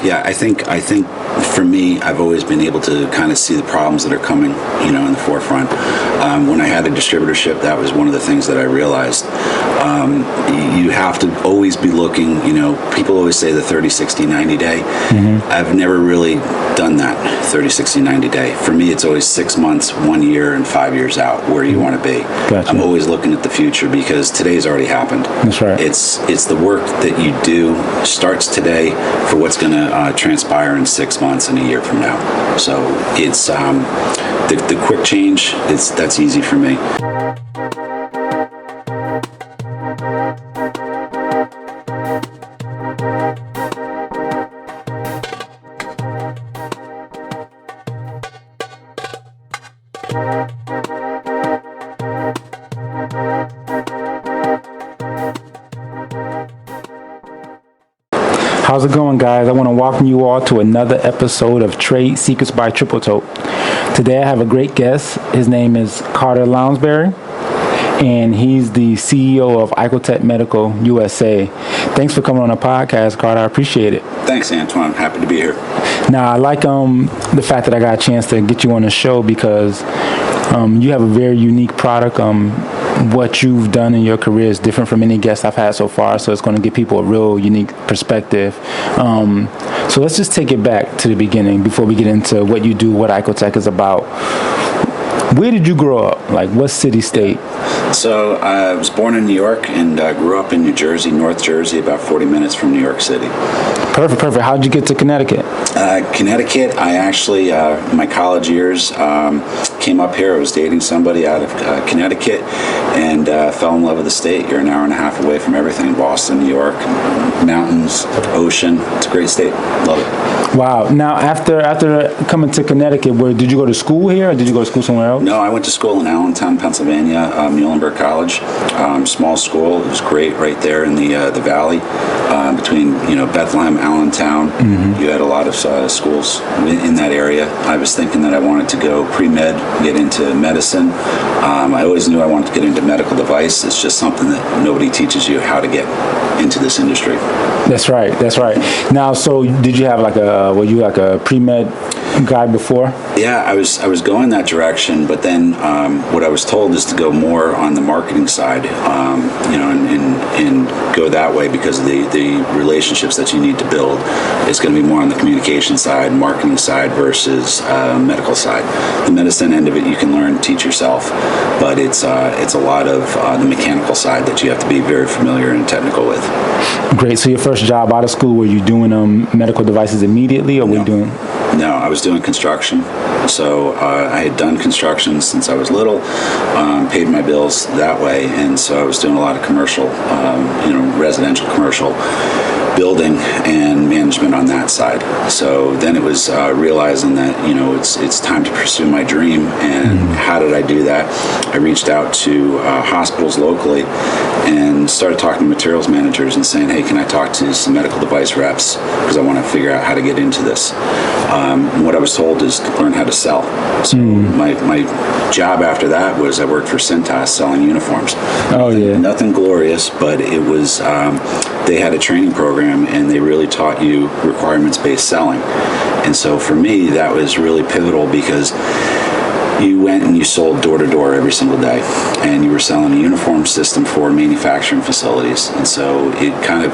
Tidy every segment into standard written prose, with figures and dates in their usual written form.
Yeah, I think for me, I've always been able to kind of see the problems that are coming, in the forefront. When I had a distributorship, that was one of the things that I realized. You have to always be looking, people always say the 30, 60, 90 day. Mm-hmm. I've never really done that 30, 60, 90 day. For me, it's always 6 months, 1 year, and 5 years out where you want to be. Gotcha. I'm always looking at the future because today's already happened. That's right. It's the work that you do starts today for what's going to transpire in 6 months and a year from now. So it's the quick change. That's easy for me. How's it going, guys? I want to welcome you all to another episode of Trade Secrets by Tripletote. Today I have a great guest. His name is Carter Lonsberry, and he's the CEO of Icotec Medical USA. Thanks for coming on the podcast, Carter. I appreciate it. Thanks, Antwaine. Happy to be here. Now, I like the fact that I got a chance to get you on the show because you have a very unique product. What you've done in your career is different from any guest I've had so far, so it's going to give people a real unique perspective. So let's just take it back to the beginning before we get into what you do, what Icotec is about. Where did you grow up? Like, what city, state? So I was born in New York and grew up in New Jersey, North Jersey, about 40 minutes from New York City. Perfect. How did you get to Connecticut? Connecticut, I actually, my college years, came up here. I was dating somebody out of Connecticut and fell in love with the state. You're an hour and a half away from everything. Boston, New York, mountains, ocean. It's a great state. Love it. Wow. Now, after coming to Connecticut, where did you go to school here or did you go to school somewhere else? No, I went to school in Allentown, Pennsylvania, Muhlenberg College. Small school. It was great right there in the valley between, Bethlehem, Allentown. Mm-hmm. You had a lot of schools in that area. I was thinking that I wanted to go pre-med, get into medicine. I always knew I wanted to get into medical device. It's just something that nobody teaches you how to get into this industry. That's right. Now, so did you have were you like a pre-med guy before? Yeah, I was going that direction, but then what I was told is to go more on the marketing side, and go that way because of the relationships that you need to build. It's going to be more on the communication side, marketing side versus medical side. The medicine end of it you can learn, teach yourself, but it's a lot of the mechanical side that you have to be very familiar and technical with. Great. So your first job out of school, were you doing medical devices immediately, or were you doing? No, I was doing construction. So I had done construction since I was little, paid my bills that way, and so I was doing a lot of commercial, residential commercial building and management on that side. So then it was realizing that it's time to pursue my dream. And how did I do that? I reached out to hospitals locally and started talking to materials managers and saying, hey, can I talk to some medical device reps because I want to figure out how to get into this. What I was told is to learn how to sell. So my job after that was I worked for Cintas selling uniforms. Nothing glorious, but it was they had a training program and they really taught you requirements-based selling. And so for me, that was really pivotal because you went and you sold door to door every single day, and you were selling a uniform system for manufacturing facilities. And so it kind of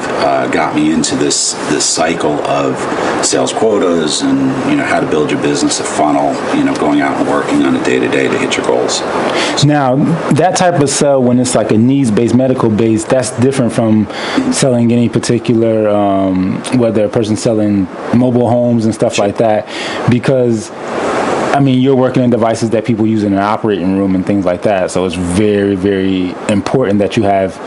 got me into this cycle of sales quotas and how to build your business, a funnel, going out and working on a day to day to hit your goals. Now, that type of sell, when it's like a needs-based, medical-based, that's different from selling any particular, whether a person's selling mobile homes and stuff like that, because you're working in devices that people use in an operating room and things like that. So it's very, very important that you have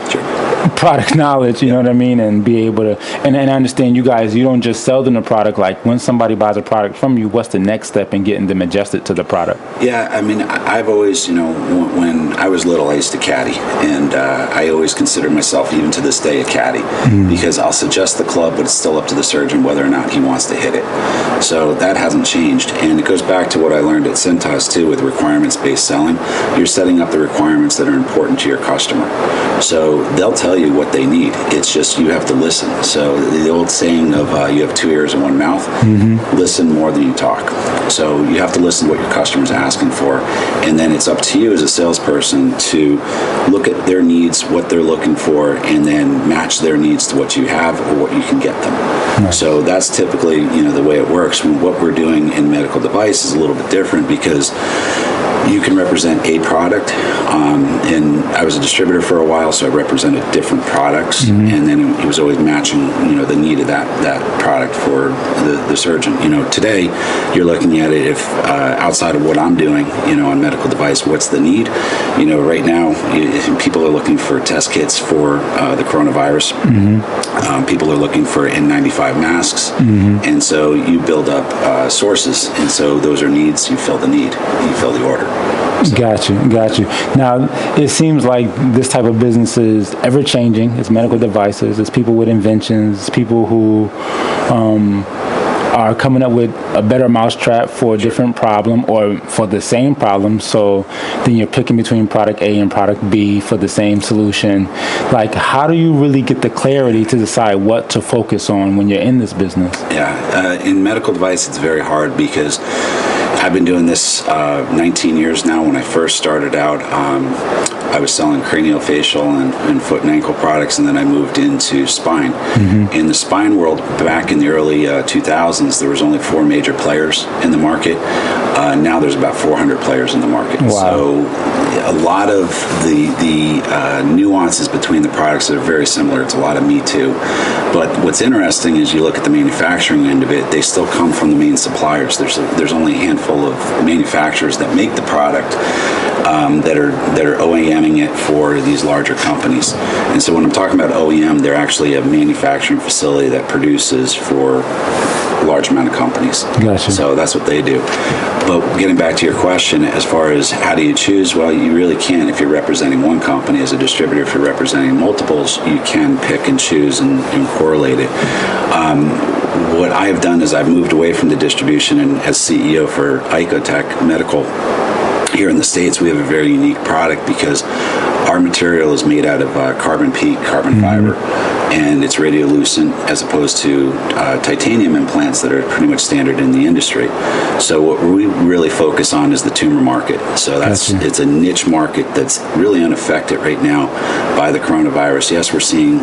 product knowledge, you know what I mean, and be able to, and I understand you guys, you don't just sell them the product. Like when somebody buys a product from you, what's the next step in getting them adjusted to the product? Yeah, I've always, when I was little, I used to caddy, and I always consider myself, even to this day, a caddy, because I'll suggest the club, but it's still up to the surgeon whether or not he wants to hit it. So that hasn't changed, and it goes back to what I learned at Cintas too with requirements-based selling. You're setting up the requirements that are important to your customer. So they'll tell tell you what they need. It's just you have to listen. So the old saying of you have 2 ears and 1 mouth, listen more than you talk. So you have to listen to what your customer's asking for, and then it's up to you as a salesperson to look at their needs, what they're looking for, and then match their needs to what you have or what you can get them. Right. So that's typically, the way it works. What we're doing in medical device is a little bit different because you can represent a product, and I was a distributor for a while, so I represented different products, and then it was always matching, the need of that product for the surgeon. Today you're looking at it if outside of what I'm doing, on medical device, what's the need? Right now people are looking for test kits for the coronavirus. People are looking for N95 masks, and so you build up sources, and so those are needs. You fill the need, you fill the order. So. Got you. Now, it seems like this type of business is ever changing. It's medical devices. It's people with inventions. It's people who are coming up with a better mousetrap for a different problem or for the same problem. So then you're picking between product A and product B for the same solution. Like, how do you really get the clarity to decide what to focus on when you're in this business? Yeah, in medical device, it's very hard because I've been doing this 19 years now. When I first started out, I was selling craniofacial and foot and ankle products, and then I moved into spine. In the spine world, back in the early 2000s, there was only 4 major players in the market. Now there's about 400 players in the market. Wow. So a lot of the nuances between the products are very similar. It's a lot of me too. But what's interesting is you look at the manufacturing end of it, they still come from the main suppliers. There's only a handful of manufacturers that make the product that are OEMing it for these larger companies. And so when I'm talking about OEM, they're actually a manufacturing facility that produces for a large amount of companies. Gotcha. So that's what they do. But getting back to your question, as far as how do you choose, well, you really can't if you're representing one company. As a distributor, if you're representing multiples, you can pick and choose and correlate it. What I have done is I've moved away from the distribution, and as CEO for Icotec Medical, here in the States, we have a very unique product because our material is made out of carbon fiber, and it's radiolucent as opposed to titanium implants that are pretty much standard in the industry. So what we really focus on is the tumor market. So it's a niche market that's really unaffected right now by the coronavirus. Yes, we're seeing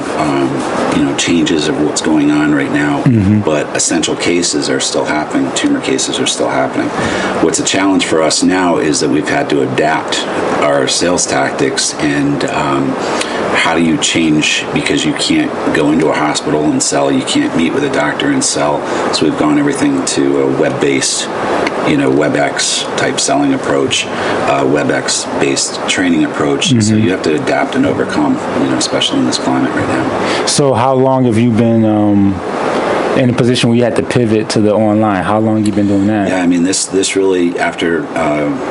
changes of what's going on right now, but essential cases are still happening. Tumor cases are still happening. What's a challenge for us now is that we've had to adapt our sales tactics and how do you change, because you can't go into a hospital and sell, you can't meet with a doctor and sell. So we've gone everything to a web-based, WebEx type selling approach, WebEx-based training approach. So you have to adapt and overcome, especially in this climate right now. So how long have you been in a position where you had to pivot to the online? How long have you been doing that? Yeah, I mean, this really, after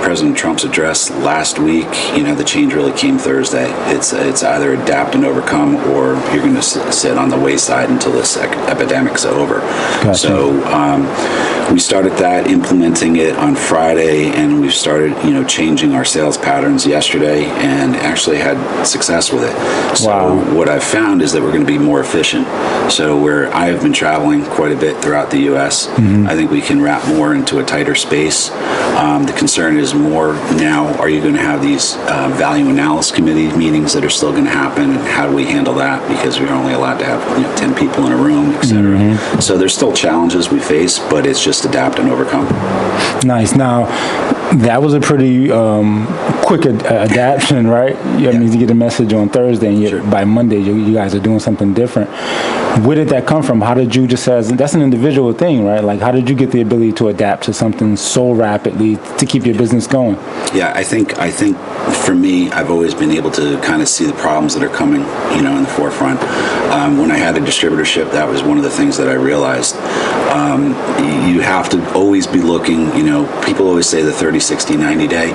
President Trump's address last week, the change really came Thursday. It's either adapt and overcome, or you're going to sit on the wayside until this epidemic's over. Gotcha. So we started that, implementing it on Friday, and we've started, changing our sales patterns yesterday, and actually had success with it. So what I've found is that we're going to be more efficient. So where I have been traveling quite a bit throughout the U.S., I think we can wrap more into a tighter space. The concern is more now, are you going to have these value analysis committee meetings that are still going to happen, and how do we handle that, because we're only allowed to have 10 people in a room, etc. So there's still challenges we face, but it's just adapt and overcome. Nice. Now, that was a pretty quick adaptation, right? I mean, you get a message on Thursday, and by Monday, you guys are doing something different. Where did that come from? How did you that's an individual thing, right? Like, how did you get the ability to adapt to something so rapidly to keep your business going? Yeah, I think for me, I've always been able to kind of see the problems that are coming, in the forefront. When I had a distributorship, that was one of the things that I realized. You have to always be looking, people always say the 30, 60, 90 day.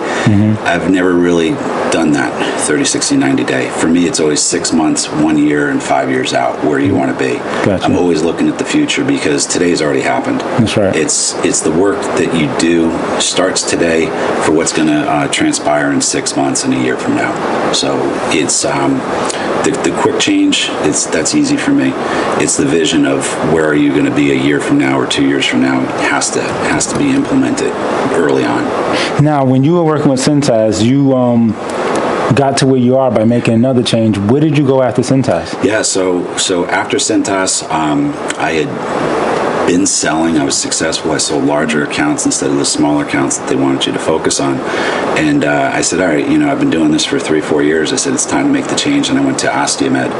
I've never really done that 30, 60, 90 day. For me, it's always 6 months, 1 year, and 5 years out where you want to be. Gotcha. I'm always looking at the future because today's already happened. That's right. It's the work that you do starts today for what's going to transpire in 6 months and a year from now. So it's the quick change, that's easy for me. It's the vision of where are you going to be a year from now or 2 years from now. It has to be implemented early on. Now, when you were working with Cintas, you got to where you are by making another change. Where did you go after Cintas? Yeah, so after Cintas, I had been selling. I was successful. I sold larger accounts instead of the smaller accounts that they wanted you to focus on. And I said, all right, I've been doing this for 3-4 years. I said, it's time to make the change. And I went to Osteomed,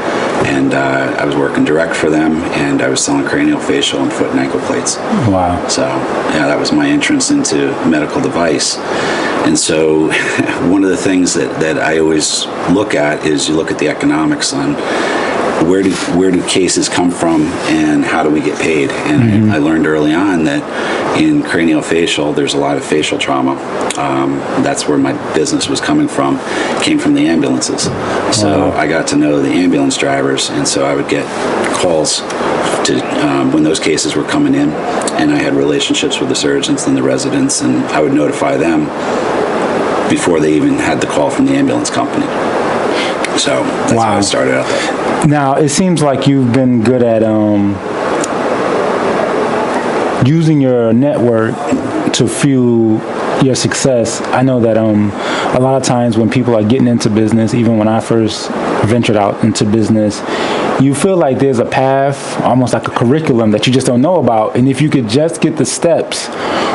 and I was working direct for them, and I was selling craniofacial and foot and ankle plates. Wow. So, yeah, that was my entrance into medical device. And so one of the things that I always look at is you look at the economics on where do cases come from and how do we get paid? And I learned early on that in craniofacial, there's a lot of facial trauma. That's where my business was coming from. It came from the ambulances. So I got to know the ambulance drivers, and so I would get calls to when those cases were coming in, and I had relationships with the surgeons and the residents, and I would notify them before they even had the call from the ambulance company. So that's how I started out there. Now, it seems like you've been good at using your network to fuel your success. I know that a lot of times when people are getting into business, even when I first ventured out into business, you feel like there's a path, almost like a curriculum that you just don't know about. And if you could just get the steps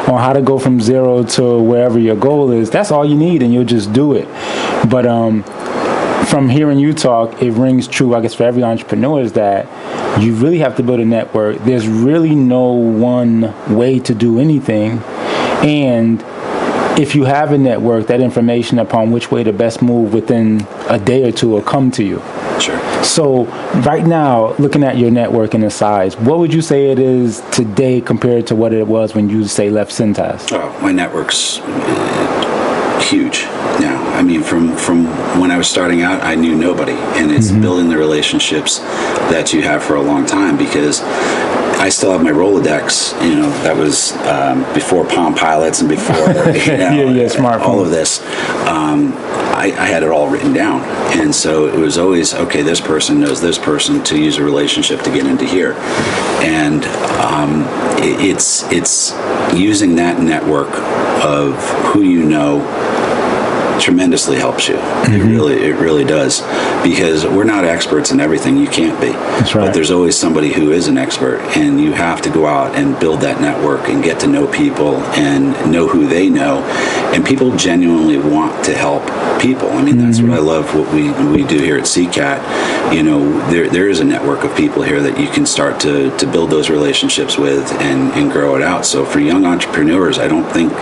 on how to go from zero to wherever your goal is, that's all you need, and you'll just do it. But from hearing you talk, it rings true, I guess, for every entrepreneur, is that you really have to build a network. There's really no one way to do anything. And if you have a network, that information upon which way to best move within a day or two will come to you. Sure. So right now, looking at your network and the size, what would you say it is today compared to what it was when you, say, left Cintas? Oh, my network's huge now. I mean, from when I was starting out, I knew nobody, and it's building the relationships that you have for a long time, because I still have my Rolodex, that was before Palm Pilots and before smartphone. All of this. I had it all written down, and so it was always, okay, this person knows this person to use a relationship to get into here, and it's using that network of who you know tremendously helps you. It really does, because we're not experts in everything. You can't be. That's right. But there's always somebody who is an expert, and you have to go out and build that network and get to know people and know who they know. And people genuinely want to help people. I mean, that's what I love. What we do here at CCAT. There is a network of people here that you can start to build those relationships with and grow it out. So for young entrepreneurs, I don't think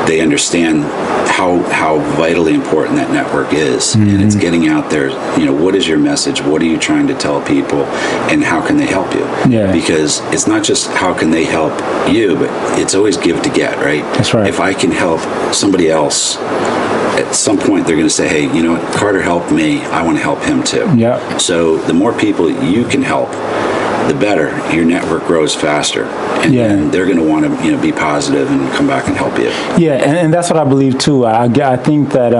they understand how vitally important that network is. And it's getting out there, what is your message? What are you trying to tell people? And how can they help you? Yeah. Because it's not just how can they help you, but it's always give to get, right? That's right. If I can help somebody else, at some point they're going to say, hey, you know what, Carter helped me, I want to help him too. Yeah. So the more people you can help, the better. Your network grows faster, and then they're going to want to be positive and come back and help you. Yeah, and that's what I believe too. I think that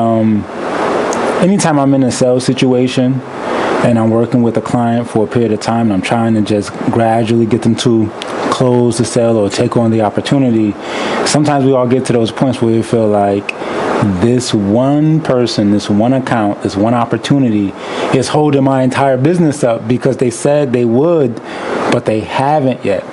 anytime I'm in a sales situation and I'm working with a client for a period of time and I'm trying to just gradually get them to close the sale or take on the opportunity, sometimes we all get to those points where we feel like this one person, this one account, this one opportunity is holding my entire business up because they said they would, but they haven't yet.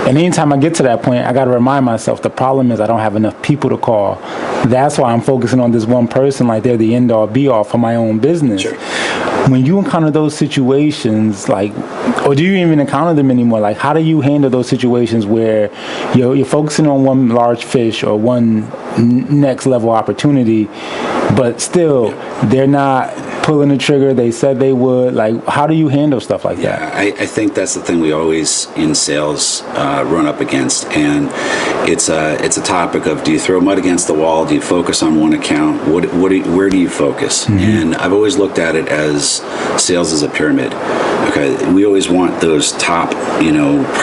And anytime I get to that point, I got to remind myself the problem is I don't have enough people to call. That's why I'm focusing on this one person like they're the end-all, be-all for my own business. Sure. When you encounter those situations, or do you even encounter them anymore? Like, how do you handle those situations where you're focusing on one large fish or one next level opportunity, but still they're not pulling the trigger they said they would? Like, how do you handle stuff like that? I think that's the thing we always in sales run up against, and it's a topic of, do you throw mud against the wall? Do you focus on one account? Where do you focus? And I've always looked at it as business, sales is a pyramid. Okay, we always want those top,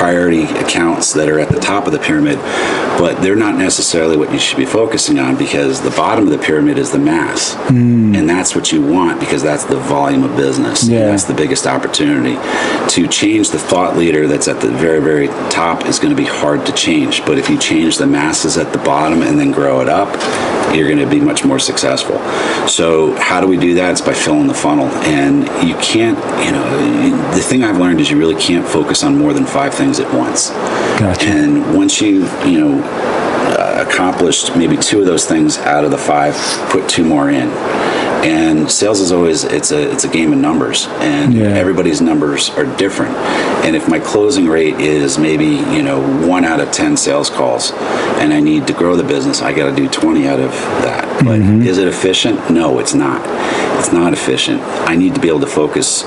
priority accounts that are at the top of the pyramid, but they're not necessarily what you should be focusing on, because the bottom of the pyramid is the mass. And that's what you want, because that's the volume of business. Yeah. That's the biggest opportunity. To change the thought leader that's at the very, very top is going to be hard to change. But if you change the masses at the bottom and then grow it up, you're going to be much more successful. So how do we do that? It's by filling the funnel. And you can't, the thing I've learned is you really can't focus on more than 5 things at once. Gotcha. And once you, accomplished maybe 2 of those things out of the 5, put 2 more in. And sales is always, it's a game of numbers, and everybody's numbers are different. And if my closing rate is maybe 1 out of 10 sales calls, and I need to grow the business, I got to do 20 out of that. But is it efficient? No, it's not. It's not efficient. I need to be able to focus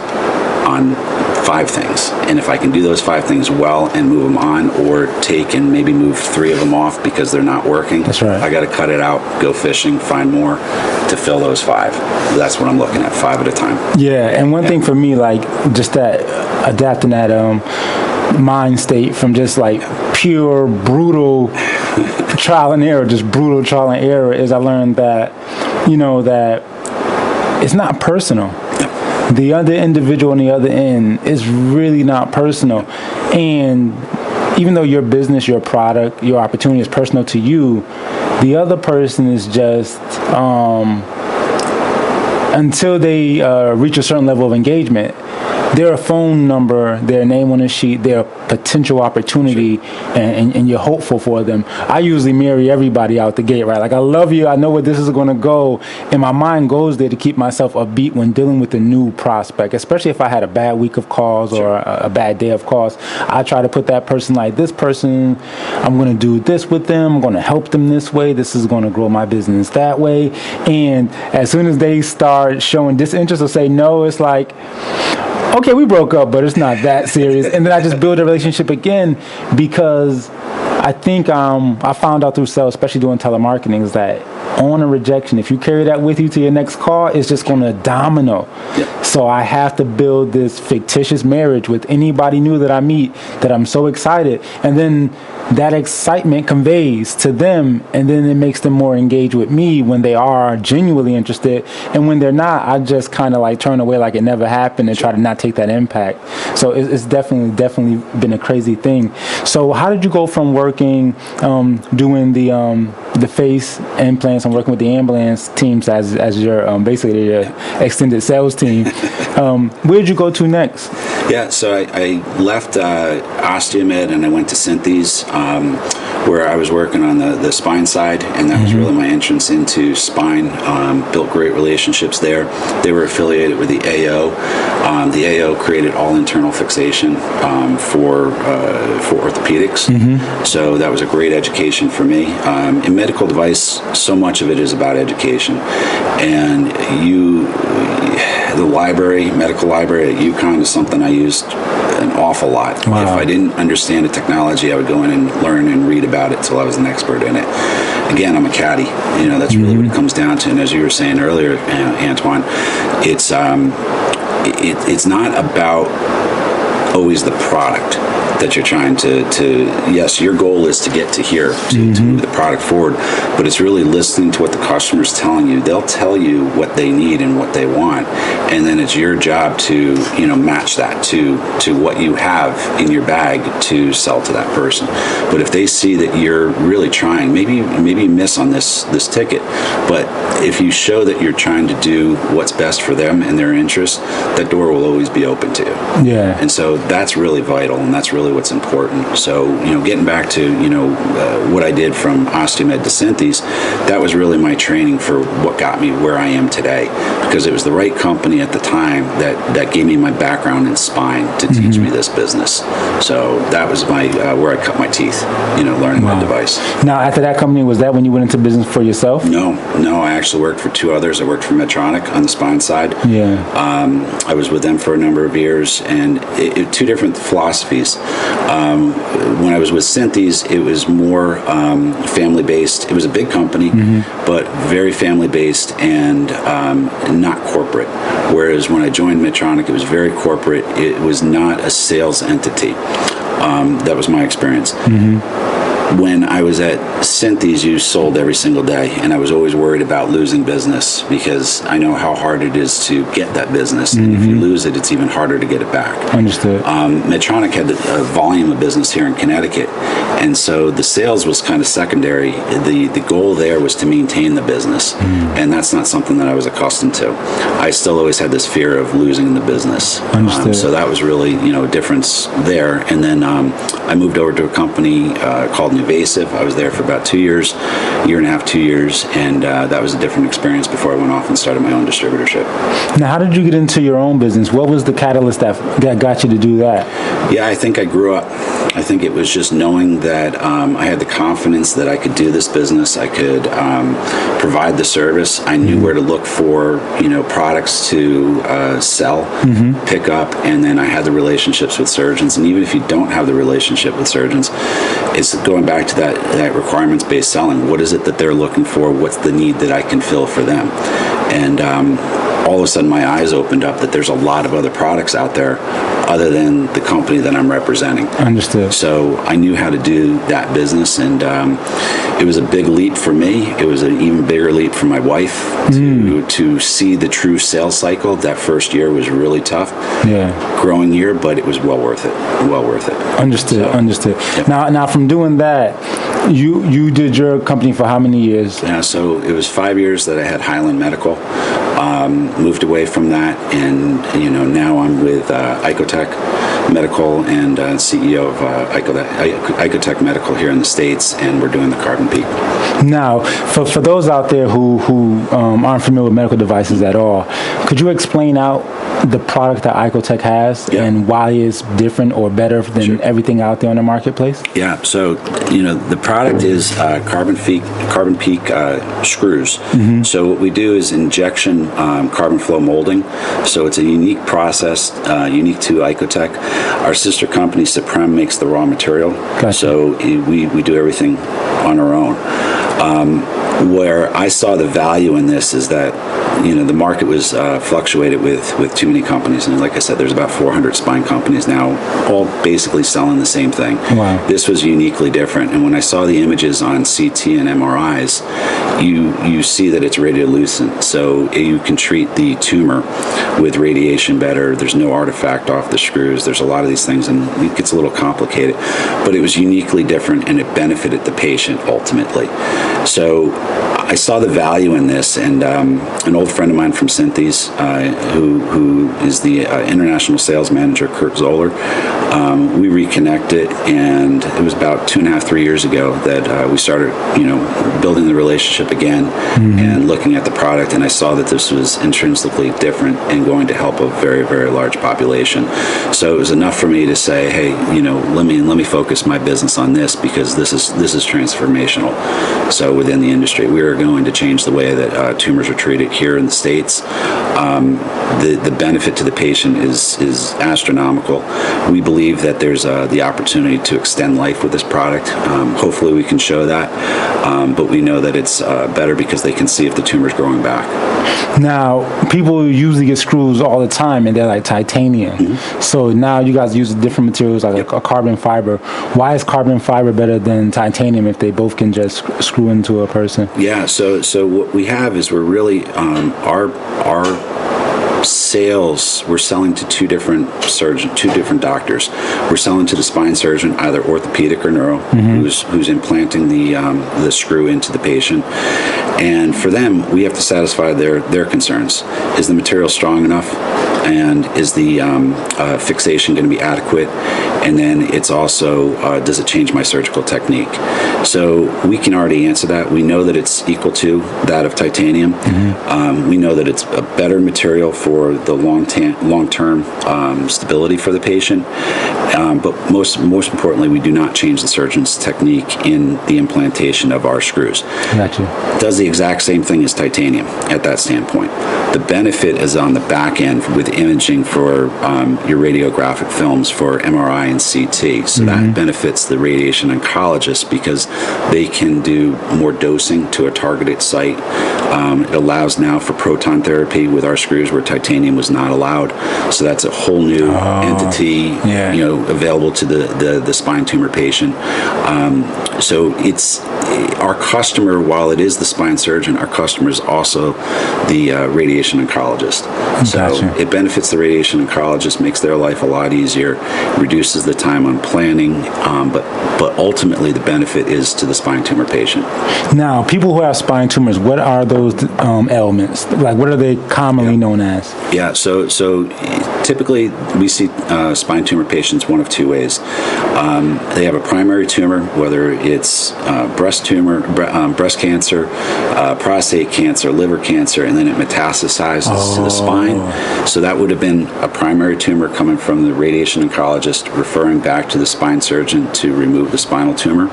on 5 things, and if I can do those 5 things well and move them on, or take and maybe move 3 of them off because they're not working, that's right. I got to cut it out, go fishing, find more to fill those 5. That's what I'm looking at, 5 at a time. Yeah, and one thing for me, like just that adapting that mind state from just like pure brutal trial and error, just brutal trial and error, is I learned that that it's not personal. The other individual on the other end is really not personal. And even though your business, your product, your opportunity is personal to you, the other person is just, until they reach a certain level of engagement, their phone number, their name on a sheet, their potential opportunity, and you're hopeful for them. I usually marry everybody out the gate, right? Like, I love you, I know where this is going to go, and my mind goes there to keep myself upbeat when dealing with a new prospect, especially if I had a bad week of calls or a bad day of calls. I try to put that person like, this person, I'm going to do this with them, I'm going to help them this way, this is going to grow my business that way. And as soon as they start showing disinterest or say no, it's like, okay, we broke up, but it's not that serious. And then I just build a relationship again, because I think I found out through sales, especially doing telemarketing, is that on a rejection, if you carry that with you to your next call, it's just going to domino. Yep. So I have to build this fictitious marriage with anybody new that I meet, that I'm so excited. And then that excitement conveys to them, and then it makes them more engaged with me when they are genuinely interested. And when they're not, I just kind of like turn away like it never happened and try to not take that impact. So it's definitely been a crazy thing. So how did you go from working, doing the face implants and working with the ambulance teams as your basically your extended sales team? Where did you go to next? Yeah, so I left Osteomed and I went to Synthes, where I was working on the spine side, and that was really my entrance into spine. Built great relationships there. They were affiliated with the AO. The AO created all internal fixation for orthopedics. So that was a great education for me. In medical device, so much of it is about education, and the medical library at UConn is something I used an awful lot. Wow. If I didn't understand a technology, I would go in and learn and read about it till I was an expert in it. Again, I'm a caddy. That's really what it comes down to. And as you were saying earlier, Antwaine, it's not about always the product that you're trying to yes, your goal is to get to here, to move the product forward, but it's really listening to what the customer's telling you. They'll tell you what they need and what they want, and then it's your job to match that to what you have in your bag to sell to that person. But if they see that you're really trying, maybe you miss on this ticket, but if you show that you're trying to do what's best for them and their interests, that door will always be open to you. Yeah. And so that's really vital, and that's really what's important. So, getting back to, what I did from Osteomed to Synthes, that was really my training for what got me where I am today, because it was the right company at the time that gave me my background in spine to teach me this business. So that was my where I cut my teeth, learning my device. Now, after that company, was that when you went into business for yourself? No, I actually worked for 2 others. I worked for Medtronic on the spine side. Yeah. I was with them for a number of years, and 2 different philosophies. When I was with Synthes, it was more family-based. It was a big company, but very family-based and not corporate. Whereas when I joined Medtronic, it was very corporate. It was not a sales entity. That was my experience. When I was at Synthes, you sold every single day, and I was always worried about losing business because I know how hard it is to get that business. And if you lose it, it's even harder to get it back. Understood. Medtronic had a volume of business here in Connecticut, and so the sales was kind of secondary. The goal there was to maintain the business, and that's not something that I was accustomed to. I still always had this fear of losing the business. Understood. So that was really, a difference there. And then I moved over to a company called Invasive. I was there for about 2 years, year and a half, 2 years, and that was a different experience before I went off and started my own distributorship. Now, how did you get into your own business? What was the catalyst that got you to do that? Yeah, I think I grew up. I think it was just knowing that I had the confidence that I could do this business. I could provide the service. I knew where to look for, products to sell, pick up, and then I had the relationships with surgeons. And even if you don't have the relationship with surgeons, it's going back to that requirements-based selling. What is it that they're looking for? What's the need that I can fill for them? And all of a sudden my eyes opened up that there's a lot of other products out there other than the company that I'm representing. Understood. So I knew how to do that business, and it was a big leap for me. It was an even bigger leap for my wife to see the true sales cycle. That first year was really tough. Yeah. Growing year, but it was well worth it. Well worth it. Understood. So, understood. Yep. Now from doing that, you did your company for how many years? Yeah, so it was 5 years that I had Highland Medical. Moved away from that, and now I'm with Icotec Medical and CEO of Icotec Medical here in the States, and we're doing the carbon peak. Now, for those out there who aren't familiar with medical devices at all, could you explain out the product that Icotec has and why it's different or better than everything out there in the marketplace? Yeah, so the product is carbon peak screws. So what we do is injection carbon flow molding. So it's a unique process, unique to Icotec. Our sister company Supreme makes the raw material. Gotcha. So we do everything on our own. Where I saw the value in this is that the market was fluctuated with too many companies, and like I said, there's about 400 spine companies now, all basically selling the same thing. Wow. This was uniquely different, and when I saw the images on CT and MRIs, you see that it's radiolucent, so you can treat the tumor with radiation better. There's no artifact off the screws. There's a lot of these things, and it gets a little complicated, but it was uniquely different, and it benefited the patient ultimately. So I saw the value in this, and an old friend of mine from Synthes, who is the international sales manager, Kurt Zoller, we reconnected, and it was about 2.5, 3 years ago that we started, building the relationship again and looking at the product, and I saw that this was intrinsically different and going to help a very, very large population. So it was enough for me to say, hey, let me focus my business on this, because this is transformational. So within the industry, we are going to change the way that tumors are treated here in the States. The benefit to the patient is astronomical. We believe that there's the opportunity to extend life with this product. Hopefully we can show that, but we know that it's better because they can see if the tumor's growing back. Now, people usually get screws all the time, and they're like titanium. So now you guys use different materials like a carbon fiber. Why is carbon fiber better than titanium if they both can just screw into a person? Yeah, so what we have is we're really our sales, we're selling to two different surgeons, two different doctors. We're selling to the spine surgeon, either orthopedic or neuro, who's implanting the screw into the patient. And for them, we have to satisfy their concerns. Is the material strong enough? And is the fixation going to be adequate? And then it's also, does it change my surgical technique? So we can already answer that. We know that it's equal to that of titanium. We know that it's a better material for the long-term stability for the patient. But most importantly, we do not change the surgeon's technique in the implantation of our screws. Gotcha. It does the exact same thing as titanium at that standpoint. The benefit is on the back end with imaging for your radiographic films for MRI and CT. So that benefits the radiation oncologist because they can do more dosing to a targeted site. It allows now for proton therapy with our screws where titanium was not allowed. So that's a whole new entity, available to the spine tumor patient. So it's our customer, while it is the spine surgeon, our customer is also the radiation oncologist. So it benefits the radiation oncologist, makes their life a lot easier, reduces the time on planning, but ultimately the benefit is to the spine tumor patient. Now, people who have spine tumors, what are those ailments? Like, what are they commonly known as? Yeah, so typically we see spine tumor patients one of two ways. They have a primary tumor, whether it's breast cancer, prostate cancer, liver cancer, and then it metastasizes to the spine. So that would have been a primary tumor coming from the radiation oncologist referring back to the spine surgeon to remove the spinal tumor.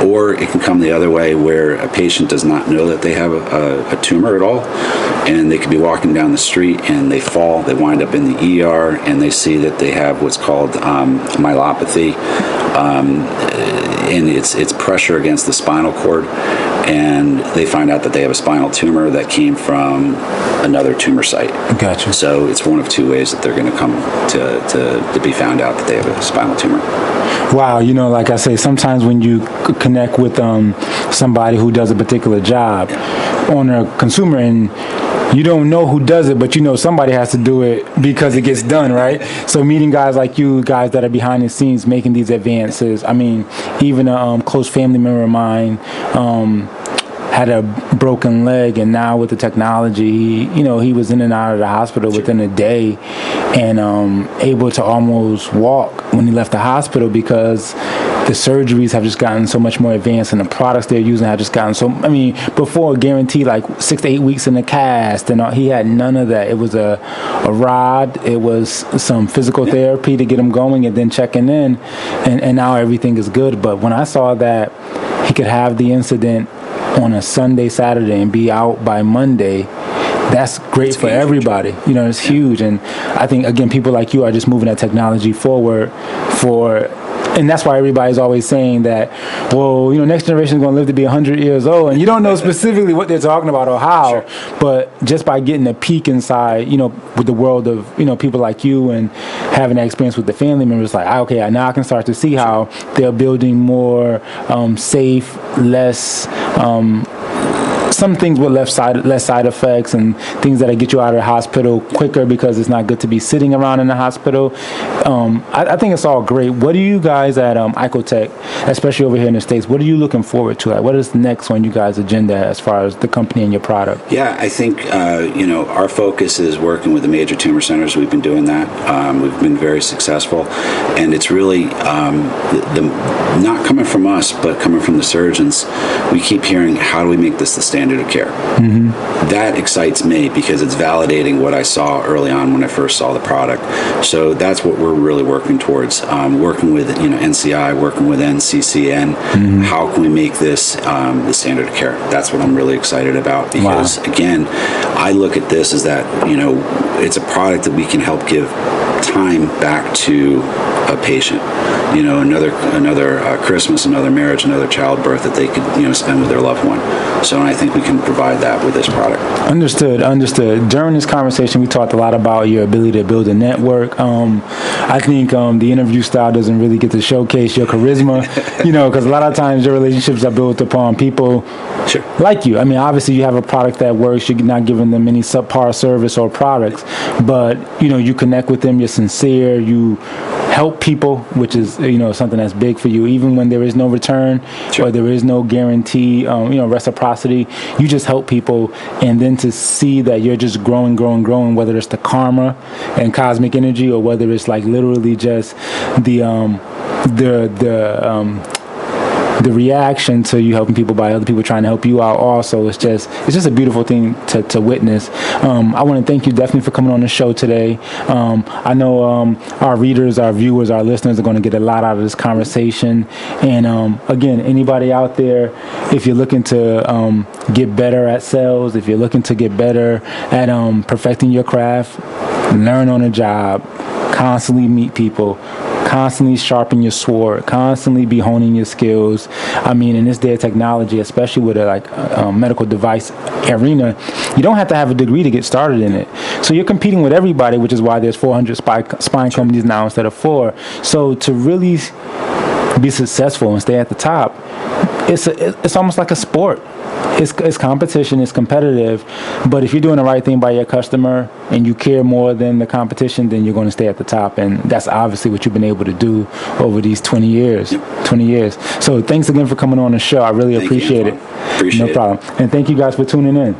Or it can come the other way where a patient does not know that they have a tumor at all, and they could be walking down the street and they fall, they wind up in the ER, and they see that they have what's called myelopathy, and it's pressure against the spinal cord, and they find out that they have a spinal tumor that came from another tumor site. Gotcha. So it's one of two ways that they're going to come to be found out that they have a spinal tumor. Wow, like I say, sometimes when you connect with somebody who does a particular job on a consumer end, you don't know who does it, but somebody has to do it because it gets done, right? So meeting guys like you, guys that are behind the scenes making these advances. I mean, even a close family member of mine had a broken leg, and now with the technology, he was in and out of the hospital within a day, and able to almost walk when he left the hospital because the surgeries have just gotten so much more advanced, and the products they're using have just gotten so. I mean, before guaranteed like 6 to 8 weeks in the cast, and he had none of that. It was a rod, it was some physical therapy to get him going, and then checking in, and now everything is good. But when I saw that he could have the incident on a Sunday, Saturday, and be out by Monday, that's great for everybody. It's huge. And I think, again, people like you are just moving that technology forward and that's why everybody's always saying that, well, next generation is going to live to be 100 years old, and you don't know specifically what they're talking about or how, but just by getting a peek inside, with the world of, people like you and having that experience with the family members, like, okay, now I can start to see how they're building more safe, less some things with less side effects and things that get you out of the hospital quicker because it's not good to be sitting around in the hospital. I think it's all great. What do you guys at Icotec, especially over here in the States, what are you looking forward to? Like, what is next on you guys' agenda as far as the company and your product? Yeah, I think, our focus is working with the major tumor centers. We've been doing that. We've been very successful. And it's really not coming from us, but coming from the surgeons. We keep hearing, how do we make this the standard of care? That excites me because it's validating what I saw early on when I first saw the product. So that's what we're really working towards. Working with NCI, working with NCCN. How can we make this the standard of care? That's what I'm really excited about because again, I look at this as that it's a product that we can help give time back to a patient. Another Christmas, another marriage, another childbirth that they could spend with their loved one. So I think we can provide that with this product. Understood. During this conversation, we talked a lot about your ability to build a network. I think the interview style doesn't really get to showcase your charisma, because a lot of times your relationships are built upon people like you. I mean, obviously you have a product that works. You're not giving them any subpar service or products, but you connect with them. You're sincere. You help people, which is something that's big for you, even when there is no return or there is no guarantee, reciprocity. You just help people, and then to see that you're just growing, whether it's the karma and cosmic energy or whether it's like literally just the the reaction to you helping people by other people trying to help you out also, it's just a beautiful thing to witness. I want to thank you definitely for coming on the show today. I know our readers, our viewers, our listeners are going to get a lot out of this conversation. And again, anybody out there, if you're looking to get better at sales, if you're looking to get better at perfecting your craft, learn on the job, constantly meet people, constantly sharpen your sword, constantly be honing your skills. I mean, in this day of technology, especially with a medical device arena, you don't have to have a degree to get started in it. So you're competing with everybody, which is why there's 400 spine companies now instead of 4. So to really be successful and stay at the top, it's almost like a sport. It's competition, it's competitive, but if you're doing the right thing by your customer and you care more than the competition, then you're going to stay at the top, and that's obviously what you've been able to do over these 20 years. Yep. 20 years. So thanks again for coming on the show. I really appreciate it. Appreciate it. No problem. And thank you guys for tuning in.